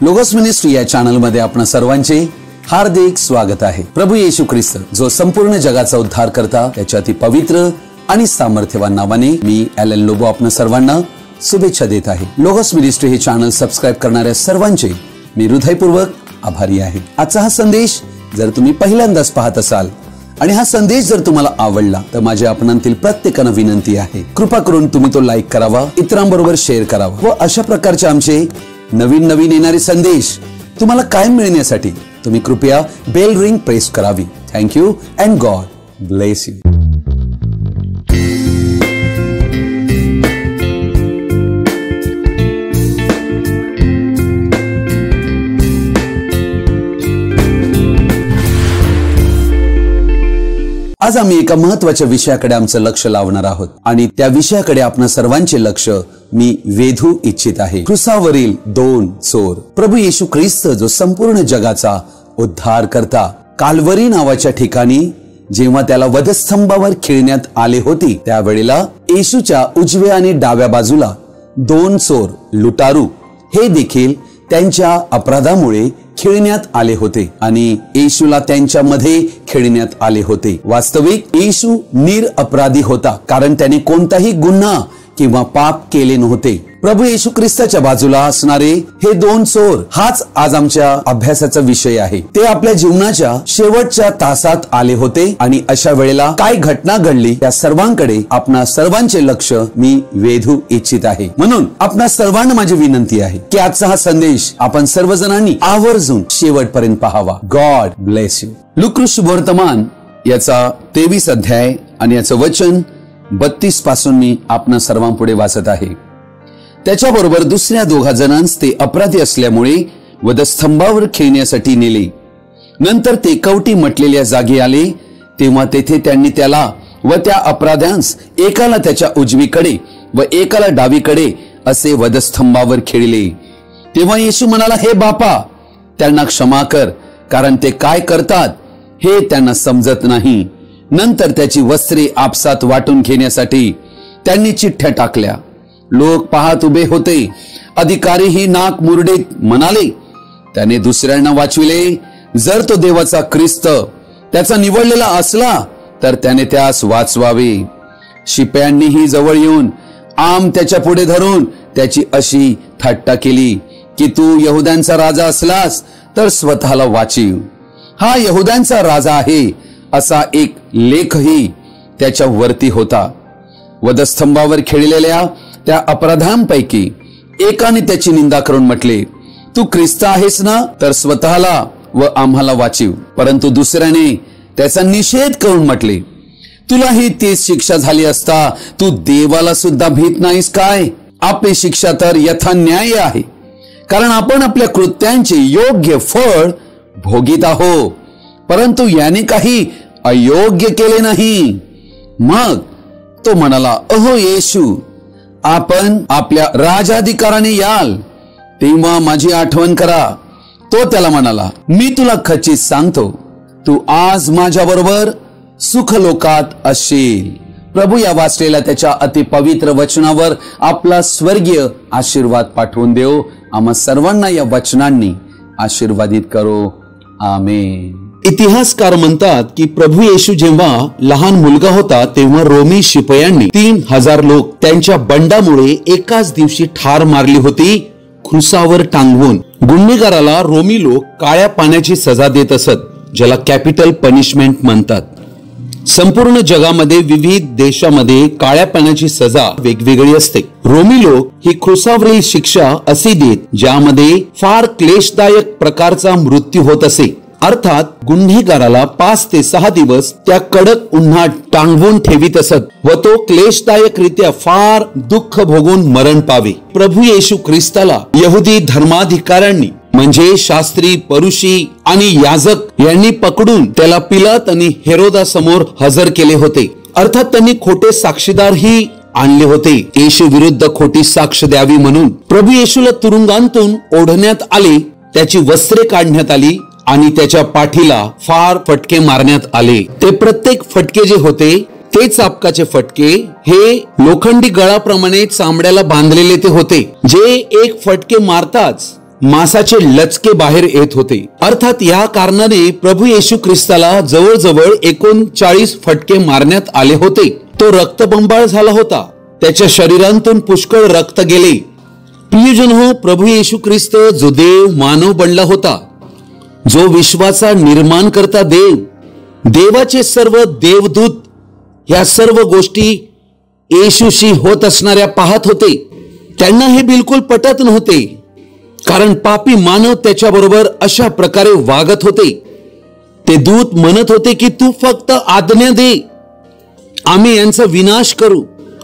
Logos ministry या channel मध्ये आपण सर्वांचे हार्दिक स्वागत आहे। प्रभू येशू ख्रिस्त जो संपूर्ण जगाचा उद्धार करता त्याच्या अति पवित्र आणि सामर्थ्यवान नावाने मी एलन लोबो आपण सर्वांना शुभेच्छा देत आहे। लोगोस मिनिस्ट्री हे चॅनल सबस्क्राइब करणाऱ्या सर्वांचे मी हृदयपूर्वक आभारी आहे। आजचा हा संदेश जर तुम्ही पहिल्यांदाच पाहत असाल आणि हा संदेश जर तुम्हाला आवडला तर माझ्या आपणांतील प्रत्येकाला विनंती आहे, कृपा करून तुम्ही तो लाईक करावा, इतरांबरोबर शेअर करावा व अशा प्रकारचे आमचे नवीन येणारे संदेश तुम्हाला कायम मिळण्यासाठी तुम्ही कृपया बेल रिंग प्रेस करावी। Thank you and God bless you. आज आम्ही एका महत्त्वाच्या विषयाकडे आमचं लक्ष लावणार आहोत आणि त्या विषयाकडे आपण सर्वांचे लक्ष मी वेधू इच्छित आहे। क्रूसावरील दोन चोर। प्रभू येशू ख्रिस्त जो संपूर्ण जगाचा उद्धार करता, काल्वरी नावाच्या ठिकाणी जेव्हा त्याला वधस्तंभावर खिळण्यात आले होते त्यावेळेला येशूच्या उजव्या आणि डाव्या बाजूला दोन चोर लुटारू हे देखील त्यांच्या अपराधामुळे खिळण्यात आले होते आणि येशूला त्यांच्यामध्ये खिळण्यात आले होते। वास्तविक येशू निरअपराधी होता, कारण त्याने कोणताही गुन्हा किंवा पाप केले नव्हते। प्रभू येशू ख्रिस्ताच्या बाजूला असणारे हे दोन चोर हाच आज आमच्या अभ्यासाचा विषय आहे। ते आपल्या जीवनाच्या शेवटच्या तासात आले होते आणि अशा वेळेला काय घटना घडली त्या सर्वांकडे आपणा सर्वांचे लक्ष मी वेधू इच्छित आहे। म्हणून आपणा सर्वांना माझी विनंती आहे की आजचा हा संदेश आपण सर्वजणांनी आवर्जून शेवटपर्यंत पाहावा। God bless you. लूका वर्तमान याचा 23 अध्याय आणि याचं वचन 32 पासून मी आपणा सर्वांपुढे वाचत आहे। त्याच्याबरोबर दुसऱ्या दोघा जणांस ते अपराधी असल्यामुळे वधस्तंभावर खिळण्यासाठी नेले। नंतर ते कवटी म्हटलेल्या जागी आले, तेव्हा तेथे त्यांनी त्याला व त्या अपराध्यांस एकाला त्याच्या उजवीकडे व एकाला डावीकडे असे वधस्तंभावर खिळले। तेव्हा येशू म्हणाला, हे बापा, त्यांना क्षमा कर, कारण ते काय करतात हे त्यांना समजत नाही। नंतर त्याची वस्त्रे आपसात वाटून घेण्यासाठी त्यांनी चिठ्ठ्या टाकल्या। लोक पाहत उभे होते। अधिकारीही नाक मुरडीत म्हणाले, त्याने दुसऱ्यांना वाचविले। जर तो देवाचा ख्रिस्त त्याचा निवडलेला असला तर त्याने त्यास वाचवावे। शिपायांनीही जवळ येऊन आम त्याच्या पुढे धरून त्याची अशी थट्टा केली की तू यहुद्यांचा राजा असलास तर स्वतःला वाचीव। हा यहुद्यांचा राजा आहे असा एक लेखही त्याच्या वरती होता। वधस्तंभावर खिळलेल्या त्या अपराधांपैकी एकाने त्याची निंदा करून म्हटले, तू ख्रिस्त आहेस ना, तर स्वतःला व आम्हाला वाचीव। परंतु दुसऱ्याने त्याचा निषेध करून म्हटले, तुला ही तीच शिक्षा झाली असता तू देवाला सुद्धा भीत नाहीस काय? आपली शिक्षा तर यथान्याय आहे, कारण आपण आपल्या कृत्यांचे योग्य फळ भोगीत आहोत, परंतु याने काही अयोग्य केले नाही। मग तो म्हणाला, अहो येशू, आपण आपल्या राजाधिकाराने याल तेव्हा माझी आठवण करा। तो त्याला म्हणाला, मी तुला खचित सांगतो, तू आज माझ्या बरोबर सुखलोकात असशील। प्रभू या वाचलेल्या त्याच्या अति पवित्र वचनावर आपला स्वर्गीय आशीर्वाद पाठवून देव आम्हा सर्वांना या वचनांनी आशीर्वादित करो। आमेन। इतिहासकार म्हणतात की प्रभू येशू जेव्हा लहान मुलगा होता तेव्हा रोमी शिपायांनी 3000 लोक त्यांच्या बंडामुळे एकाच दिवशी ठार मारली होती, क्रूसावर टांगवून। गुन्हेगाराला रोमी लोक काळ्या पाण्याची सजा देत असत, ज्याला कॅपिटल पनिशमेंट म्हणतात। संपूर्ण जगामध्ये विविध देशामध्ये काळ्या पाण्याची सजा वेगवेगळी असते। रोमी लोक ही क्रूसावरील शिक्षा अशी देत ज्यामध्ये फार क्लेशदायक प्रकारचा मृत्यू होत असे। अर्थात गुन्हेगाराला 5 ते 6 दिवस त्या कडक उन्हात टांगवून ठेवीत असत व तो क्लेशदायक रित्या फार दुःख भोगून मरण पावे। प्रभू येशू ख्रिस्ताला यहुदी धर्माधिकाऱ्यांनी म्हणजे शास्त्री, परुषी आणि याजक यांनी पकडून त्याला पिलात आणि हेरोदासमोर हजर केले होते। अर्थात त्यांनी खोटे साक्षीदारही आणले होते येशू विरुद्ध खोटी साक्ष द्यावी म्हणून। प्रभू येशूला तुरुंगातून ओढण्यात आले, त्याची वस्त्रे काढण्यात आली आणि त्याच्या पाठीला फार फटके मारण्यात आले। ते प्रत्येक फटके जे होते ते चाबकाचे फटके हे लोखंडी गळाप्रमाणे चामड्याला बांधलेले ते होते, जे एक फटके मारताच मांसाचे लचके बाहेर येत होते. अर्थात या कारणाने प्रभू येशू ख्रिस्ताला जवळजवळ 39 फटके मारण्यात आले होते. तो रक्तबंबाळ झाला होता. त्याच्या शरीरातून पुष्कळ रक्त गेले. प्रियजन हो, प्रभू येशू ख्रिस्त जो देव मानव बनला होता, जो विश्वाचा निर्माण करता देव, देवाचे सर्व देवदूत या सर्व गोष्टी येशूशी होत असणाऱ्या पाहत होते. त्यांना हे बिलकुल पटत नव्हते, कारण पापी मानव त्याच्याबरोबर अशा प्रकारे वागत होते. ते दूत म्हणत होते की तू फक्त आज्ञा दे, आम्ही यांचा विनाश करू.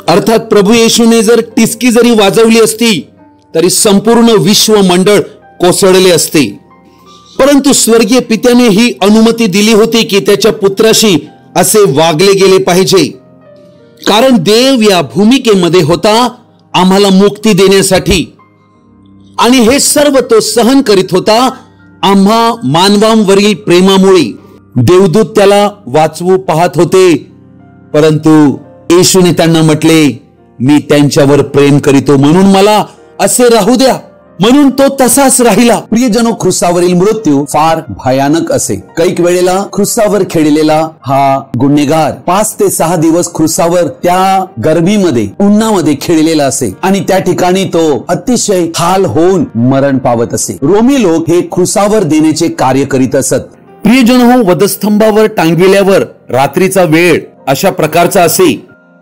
अर्थात प्रभू येशूने जर टिचकी जरी वाजवली असती तरी संपूर्ण विश्व मंडळ कोसळले असते. परंतु स्वर्गीय पित्याने ही अनुमती दिली होती की त्याच्या पुत्राशी असे वागले गेले पाहिजे, कारण देव या भूमिकेमध्ये होता आम्हाला मुक्ती देण्यासाठी, आणि हे सर्व तो सहन करीत होता आम्हा मानवांवरील प्रेमामुळे. देवदूत त्याला वाचवू पाहत होते, परंतु येशूने त्यांना म्हटले, मी त्यांच्यावर प्रेम करीतो म्हणून मला असे राहू द्या. म्हणून तो तसाच राहिला. प्रियजनो, क्रूसावरील मृत्यू फार भयानक असे. कैक वेळेला क्रूसावर खेळलेला हा गुन्हेगार 5 ते 6 दिवस क्रूसावर त्या गरमीमध्ये, उन्हामध्ये खेळलेला असे आणि त्या ठिकाणी तो अतिशय हाल होऊन मरण पावत असे. रोमी लोक हे क्रूसावर देण्याचे कार्य करीत असत. प्रियजन हो, वधस्तंभावर टांगविल्यावर रात्रीचा वेळ अशा प्रकारचा असे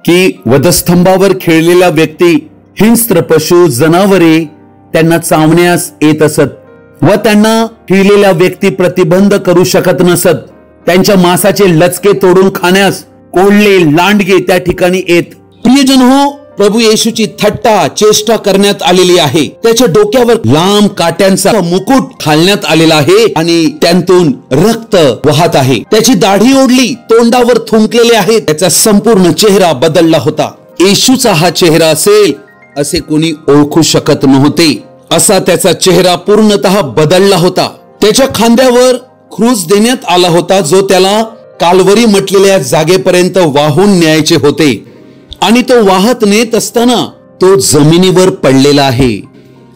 की वधस्तंभावर खेळलेला व्यक्ती, हिंस्त्र पशु, जनावरे त्यांना चावण्यास येत असत व त्यांना ठेवलेल्या व्यक्ती प्रतिबंध करू शकत नसत. त्यांच्या मांसाचे लचके तोडून खाण्यास कोल्हे, लांडगे त्या ठिकाणी येत. प्रियजन हो, प्रभू येशूची थट्टा, चेष्टा करण्यात आलेली आहे. त्याच्या डोक्यावर लांब काट्यांचा मुकुट घालण्यात आलेला आहे आणि त्यांतून रक्त वाहत आहे. त्याची दाढी ओढली, तोंडावर थुंकलेले आहे. त्याचा संपूर्ण चेहरा बदलला होता. येशूचा हा चेहरा असेल असे कोणी ओळखू शकत नव्हते. असा त्याचा चेहरा पूर्णतः बदलला होता. त्याच्या खांद्यावर क्रूस देण्यात आला होता, जो त्याला काल्वरी म्हटलेल्या जागेपर्यंत वाहून न्यायचे होते, आणि तो वाहत नेत असताना तो जमिनीवर पडलेला आहे.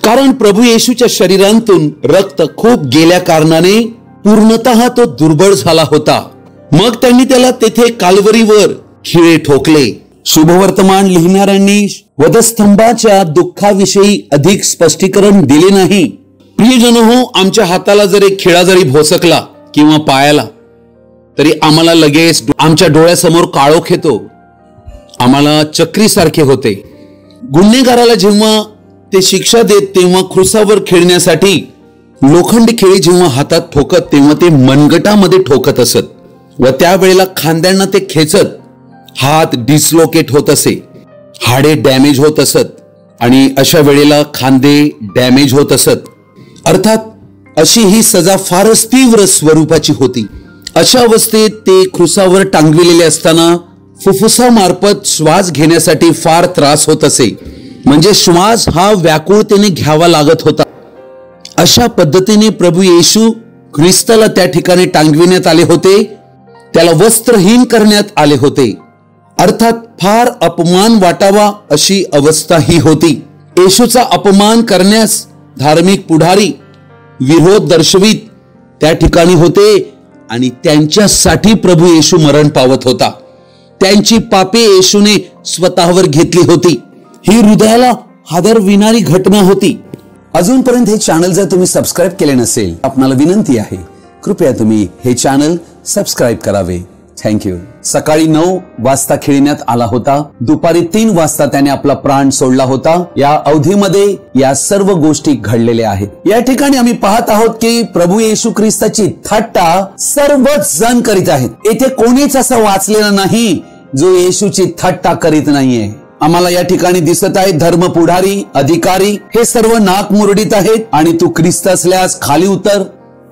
कारण प्रभू येशूच्या शरीरातून रक्त खूप गेल्या कारणाने पूर्णतः तो दुर्बळ झाला होता. मग त्यांनी त्याला तेथे काल्वरीवर खिळे ठोकले. शुभवर्तमान लिहिणाऱ्यांनी वधस्तंभाच्या दुःखाविषयी अधिक स्पष्टीकरण दिले नाही. प्रियजन हो, आमच्या हाताला जरी खिळा जरी भोसकला किंवा पायाला, तरी आम्हाला लगेच आमच्या डोळ्यासमोर काळोख येतो, आम्हाला चक्रीसारखे होते. गुन्हेगाराला जेव्हा ते शिक्षा देत तेव्हा क्रूसावर खेळण्यासाठी लोखंडी खिळे जेव्हा हातात ठोकत तेव्हा ते मनगटामध्ये ठोकत असत व त्यावेळेला खांद्यांना ते खेचत हात डिस्लोकेट होत असे, हाडे डॅमेज होत असत आणि अशा वेळेला खांदे डॅमेज होत असत. अर्थात अशी ही सजा फारच तीव्र स्वरूपाची होती. अशा अवस्थेत ते क्रूसावर टांगविलेले असताना फुफ्फुसामार्फत श्वास घेण्यासाठी फार त्रास होत असे. म्हणजे श्वास हा व्याकुळतेने घ्यावा लागत होता. अशा पद्धतीने प्रभू येशू ख्रिस्ताला त्या ठिकाणी टांगविण्यात आले होते. त्याला वस्त्रहीन करण्यात आले होते. अर्थात फार अपमान वाटावा अशी अवस्था ही होती. येशूचा अपमान करण्यास धार्मिक पुढारी विरोध दर्शवित त्या ठिकाणी होते आणि त्यांच्यासाठी प्रभू येशू मरण पावत होता. त्यांची पापे येशूने स्वतःवर घेतली होती. ही हृदयाला हादरविणारी घटना होती. अजूनपर्यंत हे चॅनल जर तुम्ही सबस्क्राईब केले नसेल, आपणाला विनंती आहे, कृपया तुम्ही हे चॅनल सबस्क्राईब करावे. थँक्यू. सकाळी 9 वाजता खेळण्यात आला होता. दुपारी 3 वाजता त्याने आपला प्राण सोडला होता. या अवधीमध्ये या सर्व गोष्टी घडलेल्या आहेत. या ठिकाणी आम्ही पाहत आहोत की प्रभू येशू ख्रिस्ताची थट्टा सर्वच जण करीत आहेत. येथे कोणीच असं वाचलेलं नाही जो येशूची थट्टा करीत नाहीये. आम्हाला या ठिकाणी दिसत आहे धर्म पुढारी, अधिकारी हे सर्व नाक मुरडीत आहेत आणि तू ख्रिस्त असल्यास खाली उतर.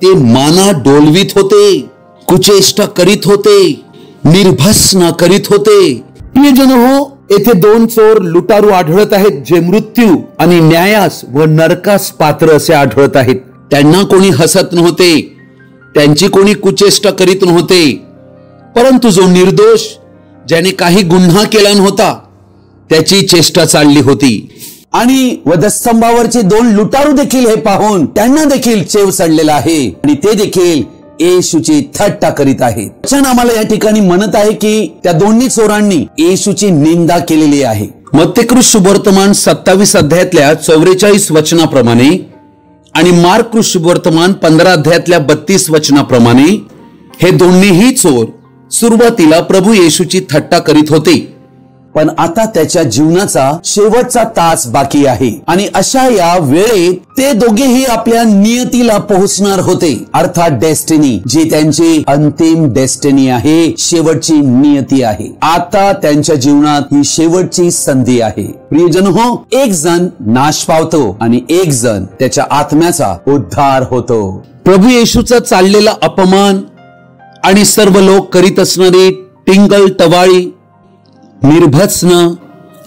ते माना डोलवित होते, कुचेष्टा करीत होते, निर्भस्न करीत होते. प्रियजन हो, येथे 2 चोर लुटारू आढळत आहेत जे मृत्यू आणि न्यायास व नरकास पात्र असे आढळत आहेत. त्यांना कोणी हसत नव्हते, त्यांची कोणी कुचेष्टा करीत नव्हते, परंतु जो निर्दोष, ज्याने काही गुन्हा केला नव्हता, त्याची चेष्टा चालली होती. आणि वधस्तंभावरचे 2 लुटारू देखील हे पाहून त्यांना देखील चेव चढलेला आहे आणि ते देखील येशूची थट्टा करीत आहेत. वचन आम्हाला या ठिकाणी म्हणत आहे की त्या दोन्ही चोरांनी येशूची निंदा केलेली आहे. मत्तेकृत शुभवर्तमान 27 अध्यायातल्या 44 वचनाप्रमाणे आणि मार्क शुभवर्तमान 15 अध्यायातल्या 32 वचनाप्रमाणे हे दोन्हीही चोर सुरुवातीला प्रभू येशूची थट्टा करीत होते, पण आता त्याच्या जीवनाचा शेवटचा तास बाकी आहे आणि अशा या वेळेत ते दोघेही आपल्या नियतीला पोहोचणार होते, अर्थात डेस्टिनी, जी त्यांची अंतिम डेस्टिनी आहे, शेवटची नियती आहे. आता त्यांच्या जीवनात ही शेवटची संधी आहे. प्रियजन हो, एक जण नाश पावतो आणि एक जण त्याच्या आत्म्याचा उद्धार होतो. प्रभू येशूचा चाललेला अपमान आणि सर्व लोक करीत असणारी टिंगल टवाळी, निर्भत्सना,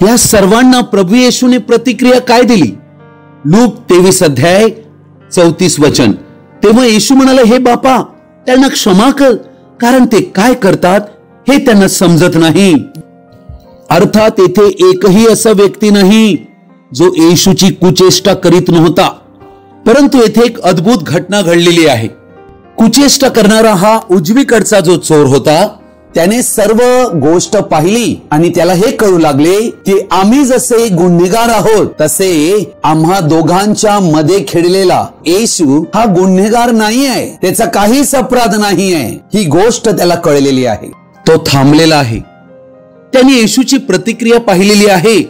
या सर्वांना प्रभू येशूने प्रतिक्रिया काय दिली? लूक 23 अध्याय 34 वचन. तेव्हा येशू म्हणाला, हे बापा, त्यांना क्षमा कर, कारण ते काय करतात हे त्यांना समजत नाही. अर्थात येथे एकही असा व्यक्ती नाही जो येशूची कुचेष्टा करीत नव्हता, परंतु येथे एक अद्भुत घटना घडलेली आहे. कुचेष्टा करणारा हा उजवीकडचा जो चोर होता, त्याने सर्व गोष्ट पाहिली आणि त्याला हे कळू लागले की आम्ही जसे गुन्हेगार आहोत तसे आम्हा दोघांच्या मध्ये खेळलेला येशू हा गुन्हेगार नाही आहे, त्याचा काहीच अपराध नाही आहे. ही गोष्ट त्याला कळलेली आहे. तो थांबलेला आहे, त्याने येशूची प्रतिक्रिया पाहिलेली आहे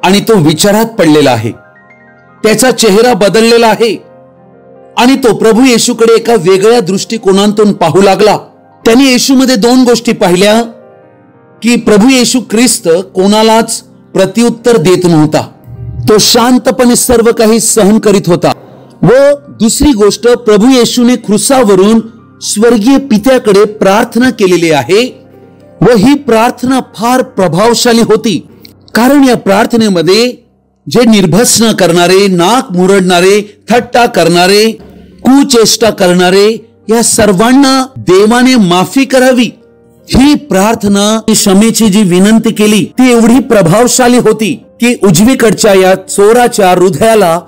आणि तो विचारात पडलेला आहे. त्याचा चेहरा बदललेला आहे आणि तो प्रभू येशूकडे एका वेगळ्या दृष्टिकोनातून पाहू लागला. त्याने येशूमध्ये 2 गोष्टी पाहिल्या की प्रभू येशू ख्रिस्त कोणालाच प्रत्युत्तर देत नव्हता, तो शांतपणे सर्व काही सहन करीत होता. व दुसरी गोष्ट, प्रभू येशूने क्रुसावरून स्वर्गीय पित्याकडे प्रार्थना केलेली आहे व ही प्रार्थना फार प्रभावशाली होती, कारण या प्रार्थनेमध्ये जे निर्भत्सना करणारे, नाक मुरडणारे, थट्टा करणारे, कुचेष्टा करणारे, या सर्वांना देवाने माफी करावी ही प्रार्थना, क्षमेची जी विनंती केली ती एवढी प्रभावशाली होती की उजवीकडच्या या चोराच्या हृदयाला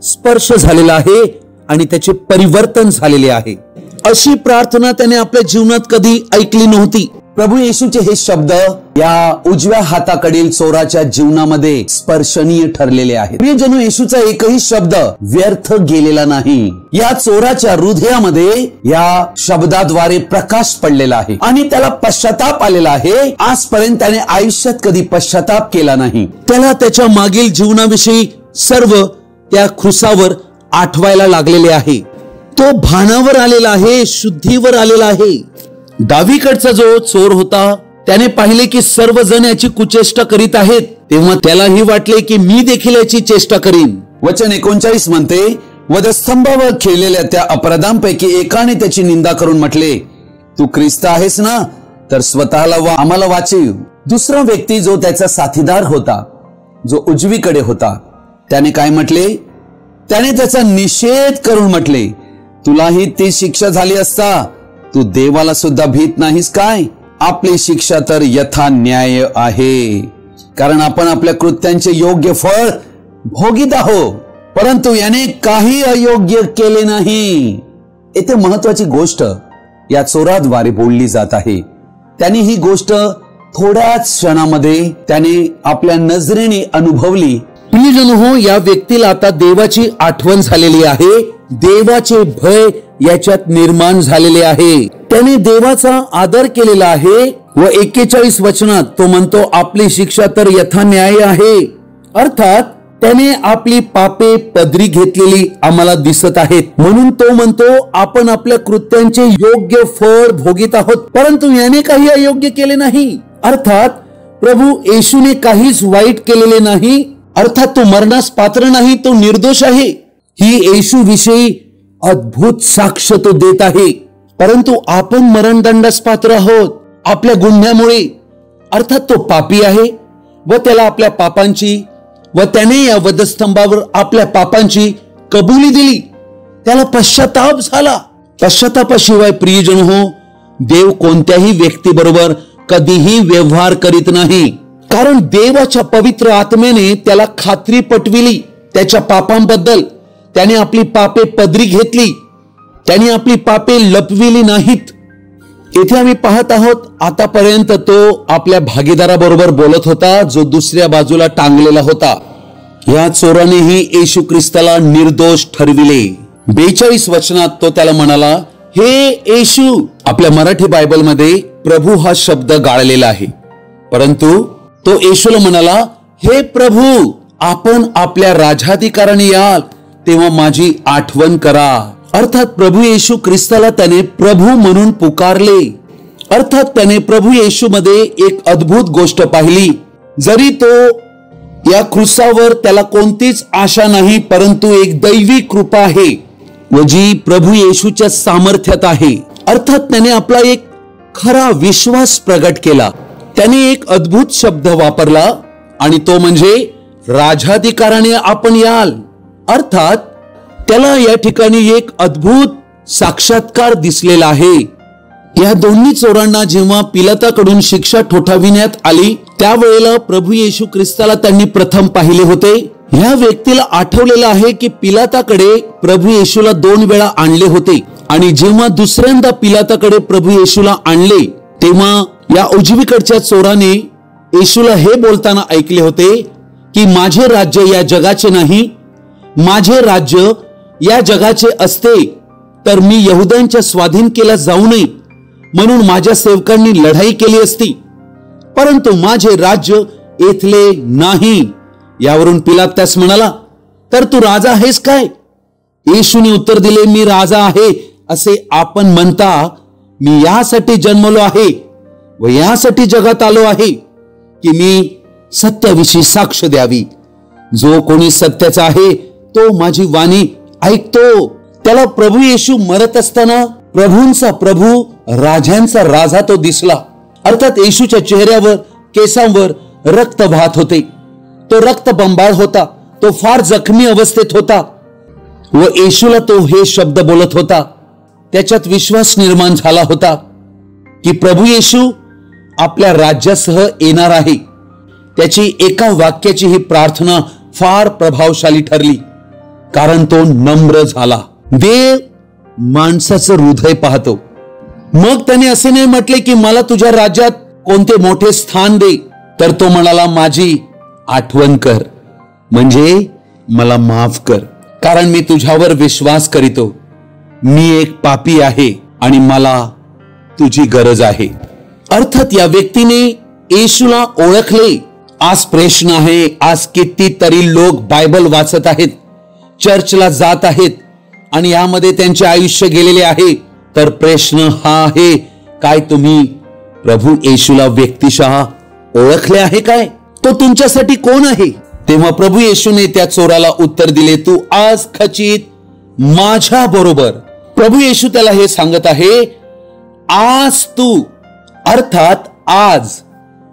स्पर्श झालेला आहे आणि त्याचे परिवर्तन झालेले आहे. अशी प्रार्थना त्याने आपल्या जीवनात कधी ऐकली नव्हती. प्रभू येशूचे हे शब्द या उजव्या हाताकडील चोराच्या जीवनामध्ये स्पर्शनीय ठरलेले आहेत. प्रियजनो, येशूचा एकही शब्द व्यर्थ गेलेला नाही. या चोराच्या हृदयामध्ये या शब्दाद्वारे प्रकाश पडलेला आहे आणि त्याला पश्चाताप आलेला आहे. आजपर्यंत त्याने आयुष्यात कधी पश्चाताप केला नाही. त्याला त्याच्या मागील जीवनाविषयी सर्व त्या क्रुसावर आठवायला लागलेले आहे. तो भानावर आलेला आहे, शुद्धीवर आलेला आहे. डावीकडचा जो चोर होता त्याने पाहिले की सर्वजण याची कुचेष्टा करीत आहेत, तेव्हा त्यालाही वाटले की मी देखील याची चेष्टा करीन. वचन 39 म्हणते, वधस्तंभावर खेळलेल्या त्या अपराधांपैकी एकाने त्याची निंदा करून म्हटले, तू ख्रिस्त आहेस ना, तर स्वतःला आम्हाला वाचव. दुसरा व्यक्ती जो त्याचा साथीदार होता, जो उजवीकडे होता, त्याने काय म्हटले? त्याने त्याचा निषेध करून म्हटले, तुलाही ती शिक्षा झाली असता, तू देवाला सुद्धा भीत नाहीस काय? आपली शिक्षा तर यथा न्याय आहे, कारण आपण आपल्या कृत्यांचे योग्य फळ भोगीत आहोत, परंतु याने काही अयोग्य केले नाही. येथे महत्वाची गोष्ट या चोराद्वारे बोलली जात आहे. त्याने ही गोष्ट थोड्याच क्षणामध्ये त्याने आपल्या नजरेने अनुभवली. प्रियजन हो, या व्यक्तीला आता देवाची आठवण झालेली आहे, देवाचे भय याच्यात निर्माण झालेले आहे. त्याने देवाचा आदर केलेला आहे व 41 वचनात तो म्हणतो, आपली शिक्षा तर यथा न्याय आहे. अर्थात त्याने आपली पापे पदरी घेतलेली आम्हाला दिसत आहेत, म्हणून तो म्हणतो आपण आपल्या कृत्यांचे योग्य फळ भोगीत आहोत, परंतु याने काही अयोग्य केले नाही. अर्थात प्रभू येशूने काहीच वाईट केलेले नाही, अर्थात तो मरणास पात्र नाही, तो निर्दोष आहे. ही येशू विषयी अद्भुत साक्ष तो देत आहे. परंतु आपण मरणदंडास पात्र आहोत आपल्या गुन्ह्यामुळे. अर्थात तो पापी आहे व त्याला आपल्या पापांची व त्याने या वधस्तंभावर आपल्या पापांची कबुली दिली. त्याला पश्चाताप झाला. पश्चातापाशिवाय प्रियजन हो, देव कोणत्याही व्यक्तीबरोबर कधीही व्यवहार करीत नाही. कारण देवाच्या पवित्र आत्म्याने त्याला खात्री पटविली त्याच्या पापांबद्दल. त्याने आपली पापे पदरी घेतली, त्याने आपली पापे लपविली नाहीत. इथे आम्ही पाहत आहोत आतापर्यंत तो आपल्या भागीदाराबरोबर बोलत होता जो दुसऱ्या बाजूला टांगलेला होता. या चोरानेही येशू ख्रिस्ताला निर्दोष ठरविले. 42 वचनात तो त्याला म्हणाला, हे येशू. आपल्या मराठी बायबलमध्ये प्रभू हा शब्द गाळलेला आहे, परंतु तो येशूला म्हणाला, हे प्रभू, आपण आपल्या राजाधिकाराने याल तेव्हा माझी आठवण करा. अर्थात प्रभू येशू ख्रिस्ताला त्याने प्रभू म्हणून पुकारले. अर्थात त्याने प्रभू येशू मध्ये एक अद्भुत गोष्ट पाहिली. जरी तो या क्रूसावर त्याला कोणतीच आशा नाही, परंतु एक दैवी कृपा आहे व जी प्रभू येशूच्या सामर्थ्यात आहे. अर्थात त्याने आपला एक खरा विश्वास प्रगट केला. त्याने एक अद्भुत शब्द वापरला आणि तो म्हणजे राजाधिकाराने आपण याल. अर्थात त्याला या ठिकाणी एक अद्भुत साक्षात्कार दिसलेला आहे. या दोन्ही चोरांना जेव्हा पिलाताकडून शिक्षा ठोठाविण्यात आली त्यावेळेला प्रभू येशू ख्रिस्ताला त्यांनी प्रथम पाहिले होते. ह्या व्यक्तीला आठवलेलं आहे की पिलाताकडे प्रभू येशूला 2 वेळा आणले होते आणि जेव्हा दुसऱ्यांदा पिलाताकडे प्रभू येशूला आणले तेव्हा या उजवीकडच्या चोराने येशूला हे बोलताना ऐकले होते की माझे राज्य या जगाचे नाही, माझे राज्य या जगाचे असते तर मी यहुद्यांच्या स्वाधीन केला जाऊ नये म्हणून माझ्या सेवकांनी लढाई केली असती, परंतु माझे राज्य येथले नाही. यावरून पिलात त्यास म्हणाला, तर तू राजा आहेस काय? येशूने उत्तर दिले, मी राजा आहे असे आपण म्हणता. मी यासाठी जन्मलो आहे व यासाठी जगात आलो आहे की मी सत्याविषयी साक्ष द्यावी. जो कोणी सत्याचा आहे तो माझी वाणी ऐकतो. त्याला प्रभू येशू मरत असताना प्रभूंचा प्रभू, राजांचा राजा तो दिसला. अर्थात येशूच्या चेहऱ्यावर, केसांवर रक्त वाहत होते. तो रक्तबंबाळ होता. तो फार जखमी अवस्थेत होता व येशूला तो हे शब्द बोलत होता. त्याच्यात विश्वास निर्माण झाला होता की प्रभू येशू आपल्या राज्यासह येणार आहे. त्याची एका वाक्याची ही प्रार्थना फार प्रभावशाली ठरली, कारण तो नम्र झाला. देव माणसाचं हृदय पाहतो. मग त्याने असे नाही म्हटले की मला तुझ्या राज्यात कोणते मोठे स्थान दे, तर तो म्हणाला, माझी आठवण कर, म्हणजे मला माफ कर, कारण मी तुझ्यावर विश्वास करीतो. मी एक पापी आहे आणि मला तुझी गरज आहे. अर्थात या व्यक्तीने येशूला ओळखले. आज प्रश्न आहे, आज कितीतरी लोक बायबल वाचत आहेत, चर्चला जात आहेत आणि यामध्ये त्यांचे आयुष्य गेलेले आहे. तर प्रश्न हा आहे, काय तुम्ही प्रभू येशूला व्यक्तिशः ओळखले आहे काय? तो तुमच्यासाठी कोण आहे? तेव्हा प्रभू येशूने त्या चोराला उत्तर दिले, तू आज खचित माझ्या बरोबर. प्रभू येशू त्याला हे सांगत आहे, आज तू. अर्थात आज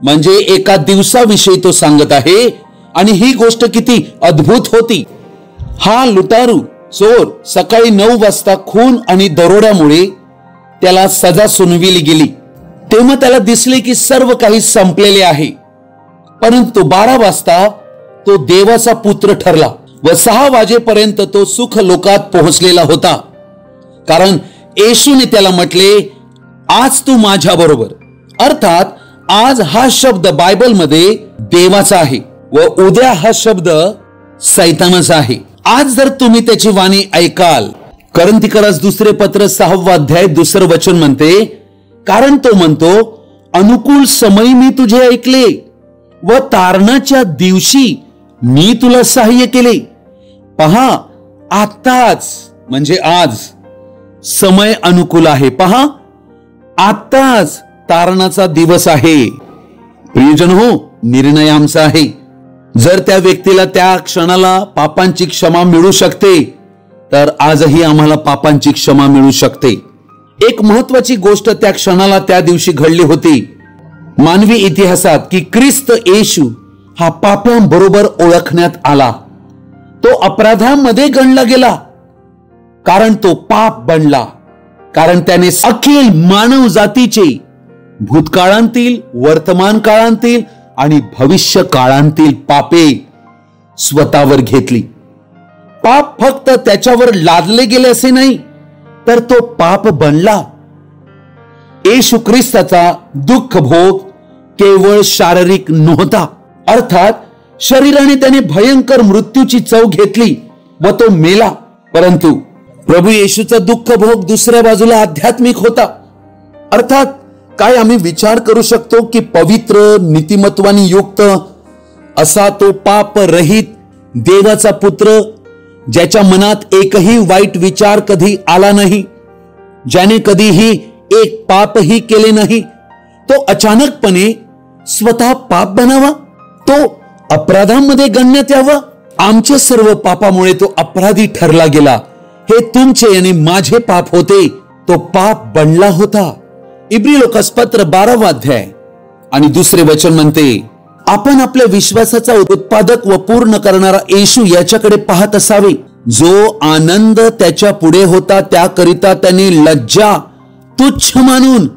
म्हणजे एका दिवसाविषयी तो सांगत आहे. आणि ही गोष्ट किती अद्भुत होती. हा लुटारू चोर सकाळी 9 वाजता खून आणि दरोड्यामुळे त्याला सजा सुनविली गेली. तेव्हा त्याला दिसले की सर्व काही संपलेले आहे. परंतु 12 वाजता तो देवाचा पुत्र ठरला व 6 वाजेपर्यंत तो सुख लोकात पोहोचलेला होता. कारण येशूने त्याला म्हटले, आज तू माझ्या बरोबर. अर्थात आज हा शब्द बायबलमध्ये देवाचा आहे व उद्या हा शब्द सैतानाचा आहे. आज जर तुम्ही त्याची वाणी ऐकाल. करंथीकरास दुसरे पत्र 6 अध्याय 2 वचन म्हणते, कारण तो म्हणतो, अनुकूल समय मी तुझे ऐकले व तारणाच्या दिवशी मी तुला सहाय्य केले. पहा, आताच म्हणजे आज समय अनुकूल आहे. पहा, आताच तारणाचा दिवस आहे. प्रियजन हो, निर्णय आमचा आहे. जर त्या व्यक्तीला त्या क्षणाला पापांची क्षमा मिळू शकते तर आजही आम्हाला पापांची क्षमा मिळू शकते. एक महत्वाची गोष्ट त्या क्षणाला त्या दिवशी घडली होती मानवी इतिहासात की ख्रिस्त येशू हा पाप्यांबरोबर ओळखण्यात आला. तो अपराधांमध्ये गणला गेला कारण तो पाप बनला. कारण त्याने अखिल मानव जातीचे भूतकाळांतील, वर्तमान काळांतील आणि भविष्य काळांतील पापे स्वतःवर घेतली. पाप फक्त त्याच्यावर लादले गेले असे नाही, तर तो पाप बनला. येशू ख्रिस्ताचा दुःख भोग केवळ शारीरिक नव्हता, अर्थात शरीराने त्याने भयंकर मृत्यूची चव घेतली व तो मेला. परंतु प्रभू येशूचा दुःख भोग दुसऱ्या बाजूला आध्यात्मिक होता. अर्थात काय आम्ही विचार करू शकतो की पवित्र नीतिमत्वाने युक्त असा तो पाप रहित देवाचा पुत्र, ज्याच्या मनात एकही वाईट विचार कधी आला नाही, ज्याने कधीही एक पापही केले नाही, तो अचानकपणे स्वतः पाप बनावा, तो अपराधांमध्ये गणण्यात यावा. आमच्या सर्व पापामुळे तो अपराधी ठरला गेला. हे तुमचे आणि माझे पाप होते. तो पाप बनला होता. इब्री लोकासपत्र 12वा अध्याय आणि 2 वचन म्हणते, आपण आपल्या विश्वासाचा उत्पादक व पूर्ण करणारा येशू याच्याकडे पाहत असावे, जो आनंद त्याच्या पुढे होता त्याकरिता त्याने लज्जा तुच्छ मानून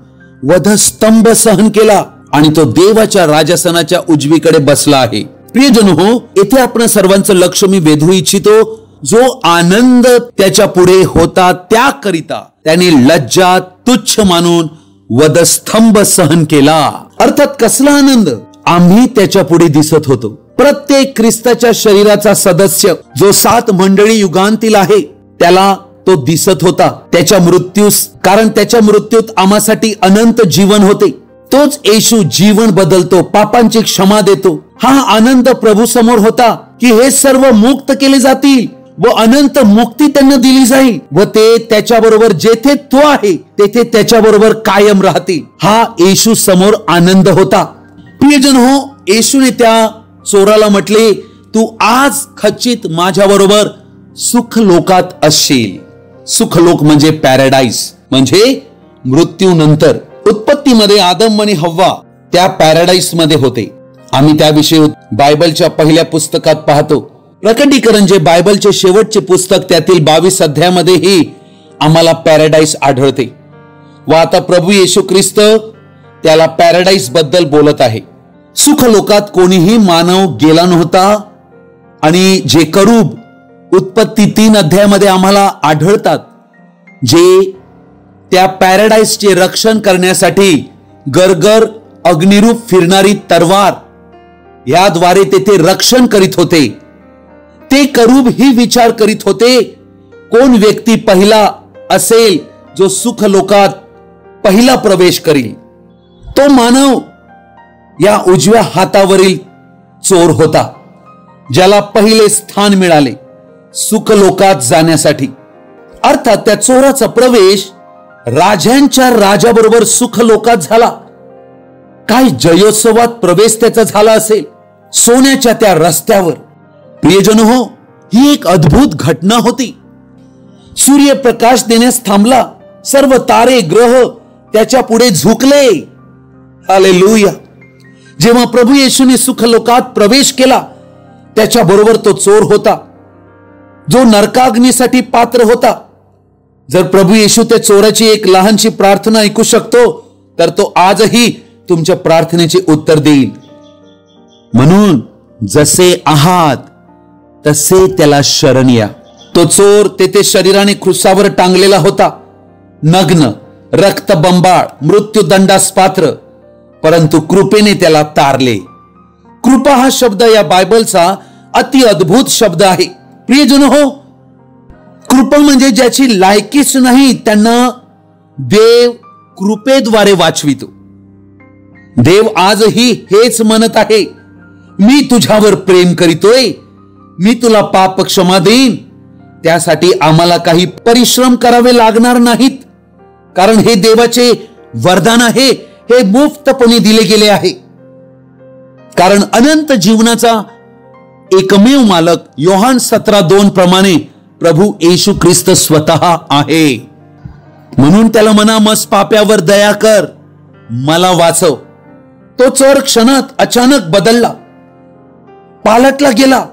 वधस्तंभ सहन केला आणि तो देवाच्या राजासनाच्या उजवीकडे बसला आहे. प्रियजन हो, येथे आपण सर्वांचं लक्ष मी वेधू इच्छितो. जो आनंद त्याच्या पुढे होता त्याकरिता त्याने लज्जा तुच्छ मानून वधस्तंभ सहन केला. अर्थात कसला आनंद? आम्ही त्याच्या पुढे दिसत होतो. प्रत्येक ख्रिस्ताच्या शरीराचा सदस्य जो 7 मंडळी युगांतील आहे, त्याला तो दिसत होता त्याच्या मृत्यूस, कारण त्याच्या मृत्यूत आम्हासाठी अनंत जीवन होते. तोच येशू जीवन बदलतो, पापांची क्षमा देतो. हा आनंद प्रभू समोर होता की हे सर्व मुक्त केले जातील व अनंत मुक्ती त्यांना दिली जाईल व ते त्याच्याबरोबर जेथे तो आहे तेथे त्याच्याबरोबर कायम राहतील. हा येशू समोर आनंद होता. प्रियजन हो, येशूने त्या चोराला म्हटले, तू आज खचित माझ्याबरोबर सुख लोकात असशील. सुखलोक म्हणजे पॅराडाईज, म्हणजे मृत्यूनंतर. उत्पत्तीमध्ये आदम आणि हव्वा त्या पॅराडाईस मध्ये होते. आम्ही त्याविषयी बायबलच्या पहिल्या पुस्तकात पाहतो. प्रकटीकरण जे बायबलचे शेवटचे पुस्तक त्यातील 22 अध्यायामध्येही आम्हाला पॅराडाईस आढळते. व आता प्रभू येशू ख्रिस्त त्याला पॅराडाईस बद्दल बोलत आहे. सुखलोकात कोणीही मानव गेला नव्हता आणि जे करूब उत्पत्ती 3 अध्यायामध्ये आम्हाला आढळतात, जे त्या पॅराडाईसचे रक्षण करण्यासाठी गरगर अग्निरूप फिरणारी तरवार याद्वारे तेथे रक्षण करीत होते. ते करूब ही विचार करीत होते, कोण व्यक्ती पहिला असेल जो सुख लोकात पहिला प्रवेश करील. तो मानव या उजव्या हातावरील चोर होता, ज्याला पहिले स्थान मिळाले सुख लोकात जाण्यासाठी. अर्थात त्या चोराचा प्रवेश राजांच्या राजाबरोबर सुख लोकात झाला. काय जयोत्सवात प्रवेश त्याचा झाला असेल, सोन्याच्या त्या रस्त्यावर. प्रियजन हो, ही एक अद्भुत घटना होती. सूर्यप्रकाश देण्यास थांबला. सर्व तारे ग्रह त्याच्या पुढे झुकले. हालेलुया. जेव्हा प्रभू येशूने सुख लोकात प्रवेश केला, त्याच्या बरोबर तो चोर होता जो नरकाग्नीसाठी पात्र होता. जर प्रभू येशू त्या चोराची एक लहानशी प्रार्थना ऐकू शकतो, तर तो आजही तुमच्या प्रार्थनेचे उत्तर देईल. म्हणून जसे आहात तसे त्याला शरण या. तो चोर तेथे शरीराने क्रुसावर टांगलेला होता, नग्न, रक्तबंबाळ, मृत्यूदंडास पात्र, परंतु कृपेने त्याला तारले. कृपा हा शब्द या बायबलचा अति अद्भुत शब्द आहे. प्रियजन हो, कृपा म्हणजे ज्याची लायकीच नाही त्यांना देव कृपेद्वारे वाचवितो. देव आजही हेच म्हणत आहे, मी तुझ्यावर प्रेम करीतोय, मी तुला पाप क्षमा देईन. त्यासाठी आम्हाला काही परिश्रम करावे लागणार नाहीत, कारण हे देवाचे वरदान आहे. हे मुफ्तपणे दिले गेले आहे. कारण अनंत जीवनाचा एकमेव मालक योहान 17:2 प्रमाणे प्रभू येशू ख्रिस्त स्वतः आहे. म्हणून त्याला म्हणा, मस पाप्यावर दया कर, मला वाचव. तो चोर क्षणात अचानक बदलला, पालटला गेला.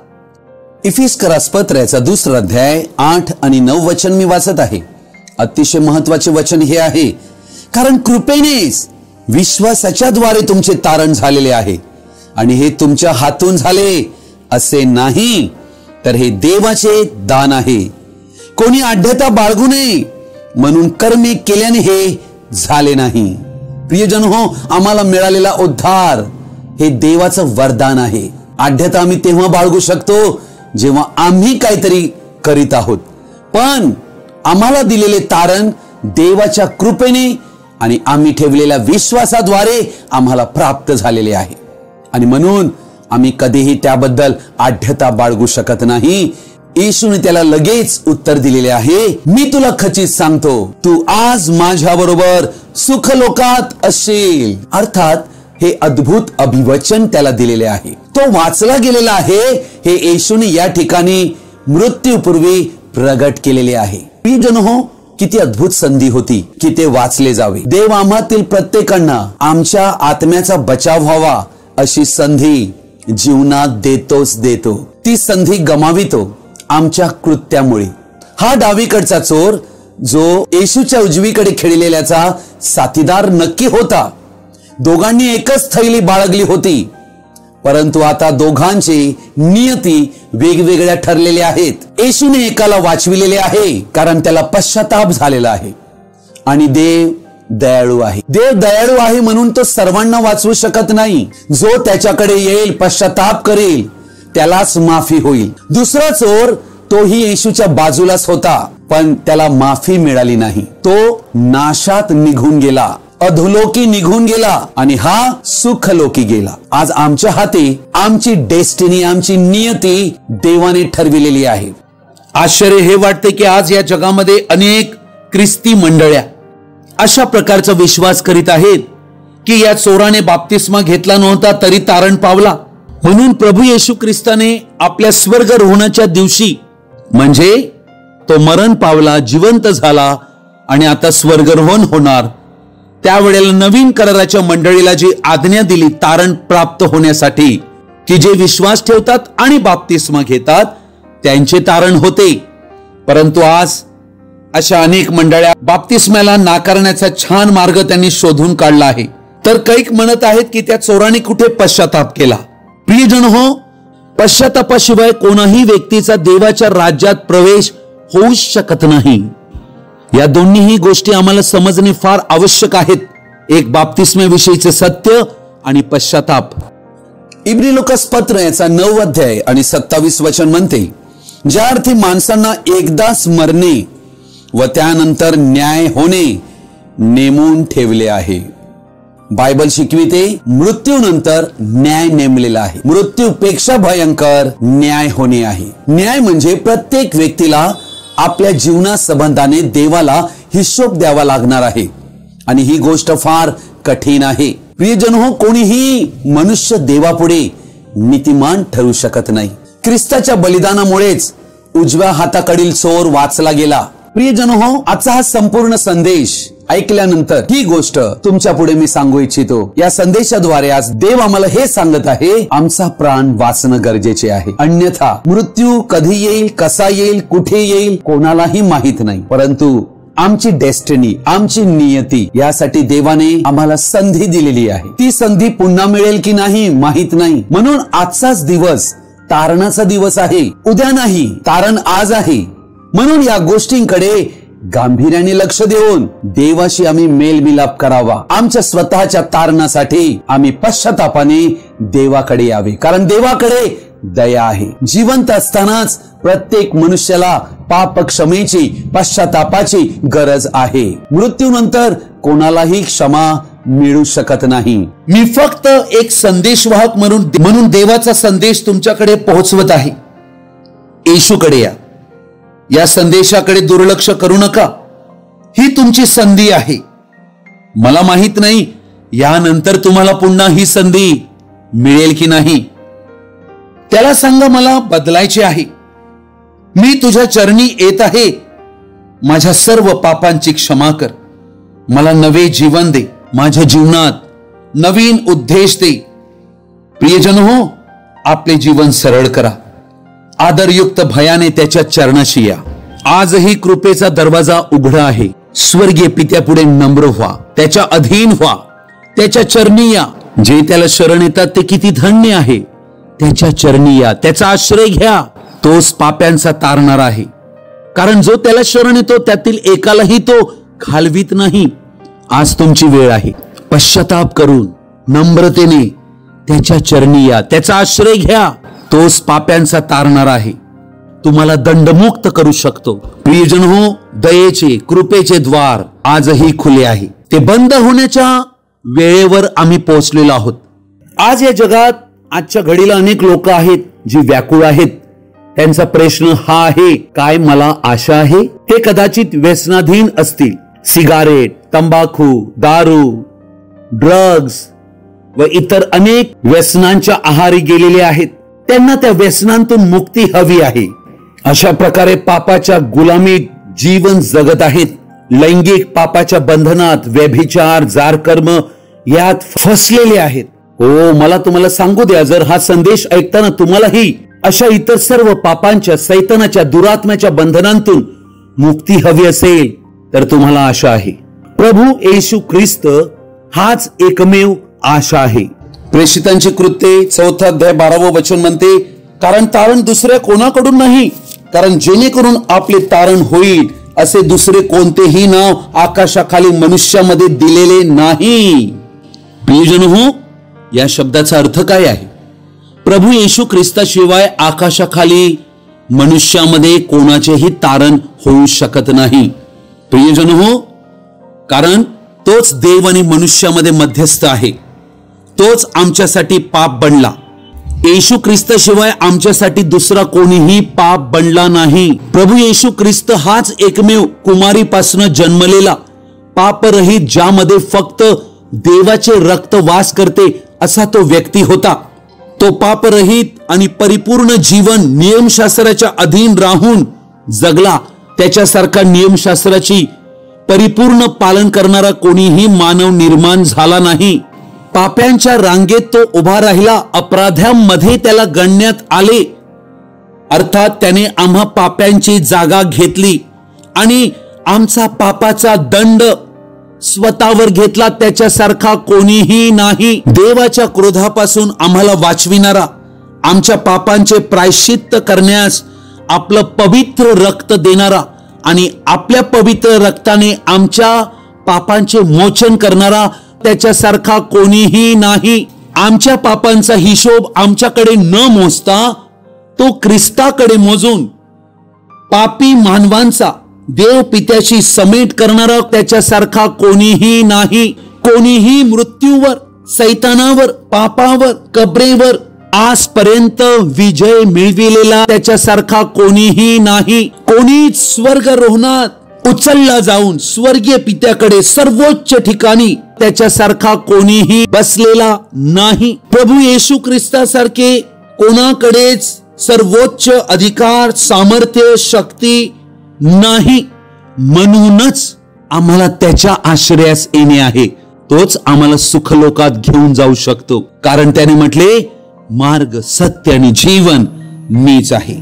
इफिस्करास पत्राचा 2 अध्याय 8 आणि 9 वचन मी वाचत आहे. अतिशय महत्वाचे वचन हे आहे, कारण कृपेनेच विश्वासाच्या द्वारे तुमचे तारण झालेले आहे आणि हे तुमच्या हातून झाले असे नाही, तर हे देवाचे दान आहे. कोणी आढ्यता बाळगू नये म्हणून कर्मे केल्याने हे झाले नाही. प्रियजन हो, आम्हाला मिळालेला उद्धार हे देवाचं वरदान आहे. आढ्यता आम्ही तेव्हा बाळगू शकतो जेव्हा आम्ही काहीतरी करीत आहोत, पण आम्हाला दिलेले तारण देवाच्या कृपेने आणि आम्ही ठेवलेल्या विश्वासाद्वारे आम्हाला प्राप्त झालेले आहे. आणि म्हणून आम्ही कधीही त्याबद्दल आढ्यता बाळगू शकत नाही. येशूने त्याला लगेच उत्तर दिलेले आहे, मी तुला खचित सांगतो, तू आज माझ्या बरोबर सुखलोकात असशील. अर्थात हे अद्भुत अभिवचन त्याला दिलेले आहे. तो वाचला गेलेला आहे. हे येशूने या ठिकाणी मृत्यूपूर्वी प्रगट केलेले आहे. प्रियजन हो, किती अद्भुत संधी होती की ते वाचले जावे. देव आम्हातील प्रत्येकांना आमच्या आत्म्याचा बचाव व्हावा अशी संधी जीवनात देतो. ती संधी गमावितो आमच्या कृत्यामुळे. हा डावीकडचा चोर जो येशूच्या उजवीकडे खेळलेल्याचा साथीदार नक्की होता. दोघांनी एकच थैली बाळगली होती, परंतु आता दोघांची नियती वेगवेगळ्या ठरलेल्या आहेत. येशूने एकाला वाचविलेले आहे कारण त्याला पश्चाताप झालेला आहे, आणि देव दयाळू आहे. देव दयाळू आहे म्हणून तो सर्वांना वाचवू शकत नाही. जो त्याच्याकडे येईल, पश्चाताप करेल, त्यालाच माफी होईल. दुसरा चोर तोही येशूच्या बाजूलाच होता, पण त्याला माफी मिळाली नाही. तो नाशात निघून गेला, अधोलोकी निघून गेला, आणि हा सुखलोकी गेला. आज आमच्या हाती आमची डेस्टिनी, आमची नियती देवाने ठरविलेली आहे. आश्चर्य हे वाटते की आज या जगामध्ये अनेक ख्रिस्ती मंडळ्या अशा प्रकारचा विश्वास करीत आहेत की या चोराने बाप्तिस्मा घेतला नव्हता तरी तारण पावला, म्हणून प्रभू येशू ख्रिस्ताने आपल्या स्वर्गारोहणाच्या दिवशी, म्हणजे तो मरण पावला, जिवंत झाला आणि आता स्वर्गारोहण होणार, त्यावेळेला नवीन कराराच्या मंडळीला जी आज्ञा दिली तारण प्राप्त होण्यासाठी, की जे विश्वास ठेवतात आणि बाप्तिस्मा घेतात त्यांचे तारण होते. परंतु आज अशा अनेक मंडळ्या बाप्तिस्म्याला नाकारण्याचा छान मार्ग त्यांनी शोधून काढला आहे. तर कैक म्हणत आहेत की त्या चोराने कुठे पश्चाताप केला. प्रियजन हो, पश्चातापाशिवाय कोणाही व्यक्तीचा देवाच्या राज्यात प्रवेश होऊ शकत नाही. या दोन्हीही गोष्टी आम्हाला समजणे फार आवश्यक आहेत. एक बाप्तिस्म्याविषयीचे सत्य आणि पश्चाताप. इब्री लोकास पत्र याचा 9 अध्याय आणि 27 वचन म्हणते, ज्या अर्थी माणसांना एकदाच मरणे व त्यानंतर न्याय होणे नेमून ठेवले आहे. बायबल शिकविते मृत्यूनंतर न्याय नेमलेला आहे. मृत्यूपेक्षा भयंकर न्याय होणे आहे. न्याय म्हणजे प्रत्येक व्यक्तीला आपल्या जीवनासंबंधाने देवाला हिशोब द्यावा लागणार आहे, आणि ही गोष्ट फार कठीण आहे. प्रियजन हो, कोणीही मनुष्य देवापुढे नीतिमान ठरू शकत नाही. ख्रिस्ताच्या बलिदानामुळेच उजव्या हाताकडील चोर वाचला गेला. प्रियजन हो, आजचा हा संपूर्ण संदेश ऐकल्यानंतर ही गोष्ट तुमच्या पुढे मी सांगू इच्छितो. या संदेशाद्वारे आज देव आम्हाला हे सांगत आहे, आमचा प्राण वाचणं गरजेचे आहे. अन्यथा मृत्यू कधी येईल, कसा येईल, कुठे येईल कोणालाही माहित नाही. परंतु आमची डेस्टिनी, आमची नियती यासाठी देवाने आम्हाला संधी दिलेली आहे. ती संधी पुन्हा मिळेल की नाही माहित नाही. म्हणून आजचाच दिवस तारणाचा दिवस आहे. उद्या नाही, तारण आज आहे. म्हणून या गोष्टींकडे गांभीर्याने लक्ष देऊन देवाशी आम्ही मेलमिलाप करावा. आमच्या स्वतःच्या तारणासाठी आम्ही पश्चातापाने देवाकडे यावे, कारण देवाकडे दया आहे. जिवंत असतानाच प्रत्येक मनुष्याला पाप क्षमेची, पश्चातापाची गरज आहे. मृत्यूनंतर कोणालाही क्षमा मिळू शकत नाही. मी फक्त एक संदेशवाहक म्हणून देवाचा संदेश तुमच्याकडे पोहोचवत आहे. येशूकडे या. या संदेशाकडे दुर्लक्ष करू नका. ही तुमची संधी आहे. मला माहित नाही यानंतर तुम्हाला पुन्हा ही संधी मिळेल की नाही. त्याला सांगा, मला बदलायचे आहे. मी तुझ्या चरणी येत आहे. माझ्या सर्व पापांची क्षमा कर. मला नवे जीवन दे. माझ्या जीवनात नवीन उद्देश दे. प्रियजन हो, आपले जीवन सरळ करा. आदरयुक्त भयाने त्याच्या चरणाशी या. आजही कृपेचा दरवाजा उघडा आहे. स्वर्गीय पित्यापुढे नम्र व्हा, त्याच्या अधीन व्हा, त्याच्या चरणी या. जे त्याला शरण येतात ते किती धन्य आहे. त्याच्या चरणी या, त्याचा आश्रय घ्या. तोच पाप्यांचा तारणार आहे, कारण जो त्याला शरण येतो त्यातील एकालाही तो घालवीत नाही. आज तुमची वेळ आहे. पश्चाताप करून नम्रतेने त्याच्या चरणी या, त्याचा आश्रय घ्या. तोच पाप्यांचा तारणार आहे, तुम्हाला दंडमुक्त करू शकतो. प्रियजन हो, दयेचे कृपेचे द्वार आजही खुले आहे. ते बंद होण्याच्या वेळेवर आम्ही पोहोचलेलो आहोत. आज या जगात आजच्या घडीला अनेक लोक आहेत जी व्याकुळ आहेत. त्यांचा प्रश्न हा आहे, काय मला आशा आहे? ते कदाचित व्यसनाधीन असतील. सिगारेट, तंबाखू, दारू, ड्रग्ज व इतर अनेक व्यसनांच्या आहारी गेलेले आहेत. त्यांना त्या व्यसनांतून मुक्ती हवी आहे. अशा प्रकारे पापाच्या गुलामीत जीवन जगत आहेत. लैंगिक पापाच्या बंधनात, व्यभिचार, जारकर्म यात फसलेले आहेत. हो, मला तुम्हाला सांगू द्या, जर हा संदेश ऐकताना तुम्हालाही अशा इतर सर्व पापांच्या, सैतानाच्या, दुरात्म्याच्या बंधनांतून मुक्ती हवी असेल तर तुम्हाला आशा आहे. प्रभू येशू ख्रिस्त हाच एकमेव आशा आहे. प्रेषितांची कृत्ये 4 अध्याय 12 वचन म्हणते, कारण तारण दुसऱ्या कोणाकडून नाही, कारण जेणेकरून आपले तारण होईल असे दुसरे कोणतेही नाव आकाशाखाली मनुष्यामध्ये दिलेले नाही. प्रियजन हो, या शब्दाचा अर्थ काय आहे? प्रभू येशू ख्रिस्ताशिवाय आकाशाखाली मनुष्यामध्ये कोणाचेही तारण होऊ शकत नाही. प्रियजन हो, कारण तोच देव आणि मनुष्यामध्ये मध्यस्थ आहे. तोच आमच्यासाठी पाप बनला. येशू ख्रिस्ताशिवाय आमच्यासाठी दुसरा कोणीही पाप बनला नाही. प्रभू येशू ख्रिस्त हाच एकमेव कुमारीपासून जन्मलेला पापरहित, ज्यामध्ये फक्त देवाचे रक्त वास करते असा तो व्यक्ती होता. तो पापरहित आणि परिपूर्ण जीवन नियमशास्त्राच्या अधीन राहून जगला. त्याच्यासारखा नियमशास्त्राची परिपूर्ण पालन करणारा कोणीही मानव निर्माण झाला नाही. पाप्यांच्या रांगेत तो उभा राहिला. अपराध्यांमध्ये त्याला गणण्यात आले, अर्थात त्याने आम्हा पाप्यांची जागा घेतली आणि आमचा पापाचा दंड स्वतःवर घेतला. त्याच्यासारखा कोणीही नाही. देवाच्या क्रोधापासून आम्हाला वाचविणारा, आमच्या पापांचे प्रायश्चित्त करण्यास आपलं पवित्र रक्त देणारा आणि आपल्या पवित्र रक्ताने आमच्या पापांचे मोचन करणारा, त्याच्यासारखा कोणीही नाही. आमच्या पापांचा हिशोब आमच्याकडे न मोजता तो ख्रिस्ताकडे मोजून पापी मानवांचा देव पित्याशी समेट करणारा, त्याच्यासारखा कोणीही नाही. कोणीही मृत्यूवर, सैतानावर, पापावर, कबरेवर आजपर्यंत विजय मिळविलेला त्याच्यासारखा कोणीही नाही. कोणीच स्वर्गरोहणात उचलला जाऊन स्वर्गीय पित्याकडे सर्वोच्च ठिकाणी त्याच्यासारखा कोणीही बसलेला नाही. प्रभू येशू ख्रिस्तासारखे कोणाकडेच सर्वोच्च अधिकार, सामर्थ्य, शक्ती नाही. म्हणूनच आम्हाला त्याच्या आश्रयास येणे आहे. तोच आम्हाला सुखलोकात घेऊन जाऊ शकतो, कारण त्याने म्हटले, मार्ग, सत्य आणि जीवन मीच आहे.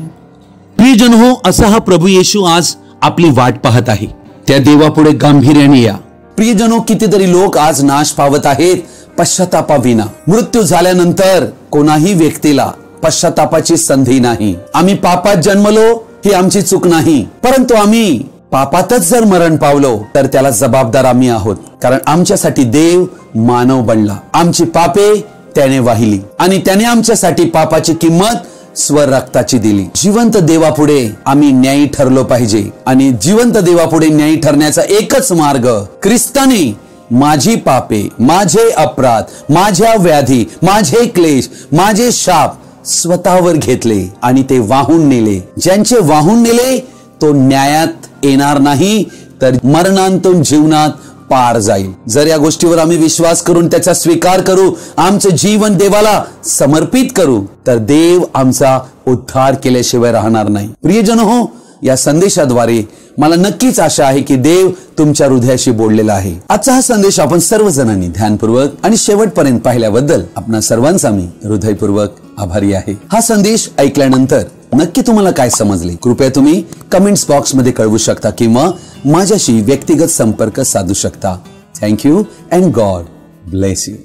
प्रियजन हो, असा हा प्रभू येशू आज आपली वाट पाहत आहे. त्या देवापुढे गांभीर्याने या. प्रियजनो, कितीतरी लोक आज नाश पावत आहेत पश्चातापाविना. मृत्यू झाल्यानंतर कोणाही व्यक्तीला पश्चातापाची संधी नाही. आम्ही पापात जन्मलो ही आमची चूक नाही, परंतु आम्ही पापातच जर मरण पावलो तर त्याला जबाबदार आम्ही आहोत. कारण आमच्यासाठी देव मानव बनला, आमची पापे त्याने वाहिली आणि त्याने आमच्यासाठी पापाची किंमत स्वरक्ताची दिली. जिवंत देवापुढे आम्ही न्यायी ठरलो पाहिजे आणि जिवंत देवापुढे न्यायी ठरण्याचा एकच मार्ग, ख्रिस्ताने माझी पापे, माझे अपराध, माझ्या व्याधी, माझे क्लेश, माझे शाप स्वतःवर घेतले आणि ते वाहून नेले. ज्यांचे वाहून नेले तो न्यायात येणार नाही, तर मरणांतून जीवनात पार जाईल. जर या गोष्टीवर आम्ही विश्वास करून त्याचा स्वीकार करू, आमचं जीवन देवाला समर्पित करू, तर देव आमचा उद्धार केल्याशिवाय राहणार नाही. प्रियजन हो, या संदेशाद्वारे मला नक्कीच आशा आहे की देव तुमच्या हृदयाशी बोललेला आहे. आजचा हा संदेश आपण सर्वजणांनी ध्यानपूर्वक आणि शेवटपर्यंत पाहिल्याबद्दल आपणा सर्वांचा मी हृदयपूर्वक आभारी आहे. हा संदेश ऐकल्यानंतर नक्की तुम्हाला काय समजले, कृपया तुम्ही कमेंट्स बॉक्स मध्ये कळवू शकता किंवा माझ्याशी व्यक्तिगत संपर्क साधू शकता. Thank you and God bless you.